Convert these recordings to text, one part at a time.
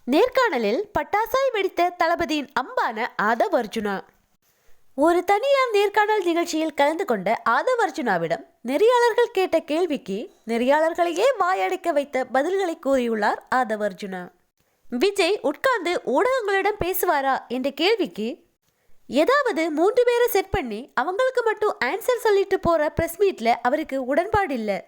நேர்காணலில் பட்டாசாய் வெடித்த தளபதியின் அம்பான ஆதவ் அர்ஜுனா. ஒரு தனியார் நேர்காணல் நிகழ்ச்சியில் கலந்து கொண்ட ஆதவ் அர்ஜுனாவிடம் நெறியாளர்கள் கேட்ட கேள்விக்கு நெறியாளர்களையே வாயடைக்க வைத்த பதில்களை கூறியுள்ளார் ஆதவ் அர்ஜுனா. விஜய் உட்கார்ந்து ஊடகங்களிடம் பேசுவாரா என்ற கேள்விக்கு ஏதாவது 3 பேரை செட் பண்ணி அவங்களுக்கு மட்டும் ஆன்சர் சொல்லிட்டு போற பிரஸ் மீட்ல அவருக்கு உடன்பாடு இல்லை.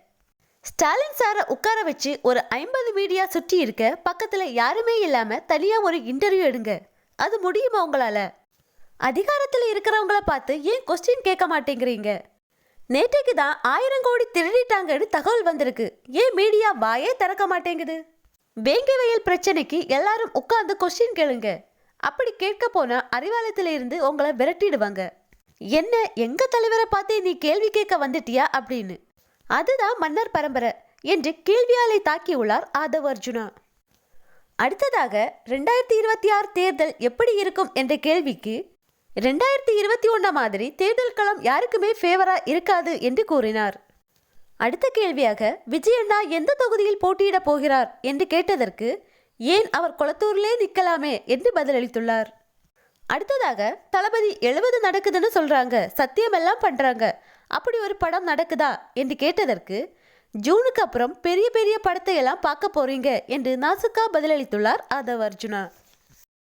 ஸ்டாலின் சாரை உட்கார வச்சு ஒரு 50 மீடியா சுற்றி இருக்க பக்கத்துல யாருமே இல்லாம தனியா ஒரு இன்டர்வியூ எடுங்க. அது முடியுமா உங்களால? அதிகாரத்தில் இருக்கிறவங்கள பார்த்து ஏன் கொஸ்டின் கேட்க மாட்டேங்கிறீங்க? நேற்றைக்கு தான் 1000 கோடி திருடிட்டாங்கன்னு தகவல் வந்திருக்கு. ஏன் மீடியா வாயே திறக்க மாட்டேங்குது? வேங்கை வயல் பிரச்சனைக்கு எல்லாரும் உட்கார்ந்து கொஸ்டின் கேளுங்க. அப்படி கேட்க போனா அறிவாலயத்தில இருந்து உங்களை விரட்டிடுவாங்க. என்ன எங்க தலைவரை பார்த்து நீ கேள்வி கேட்க வந்துட்டியா அப்படின்னு. அதுதான் மன்னர் பரம்பரை என்று கேள்வியாலை தாக்கியுள்ளார் ஆதவ் அர்ஜுனா. அடுத்ததாக 2026 தேர்தல் எப்படி இருக்கும் என்ற கேள்விக்கு 2021 மாதிரி தேர்தல் களம் யாருக்குமே ஃபேவரா இருக்காது என்று கூறினார். அடுத்த கேள்வியாக விஜய் அண்ணா எந்த தொகுதியில் போட்டியிட போகிறார் என்று கேட்டதற்கு ஏன் அவர் கொளத்தூர்லே நிற்கலாமே என்று பதிலளித்துள்ளார். அடுத்ததாக தளபதி 70 நடக்குதுன்னு சொல்றாங்க, சத்தியமெல்லாம் பண்றாங்க, அப்படி ஒரு படம் நடக்குதா என்று கேட்டதற்கு ஜூனுக்கு அப்புறம் பெரிய பெரிய படத்தை எல்லாம் பார்க்க போறீங்க என்று நாசுக்கா பதிலளித்துள்ளார் ஆதவ் அர்ஜுனா.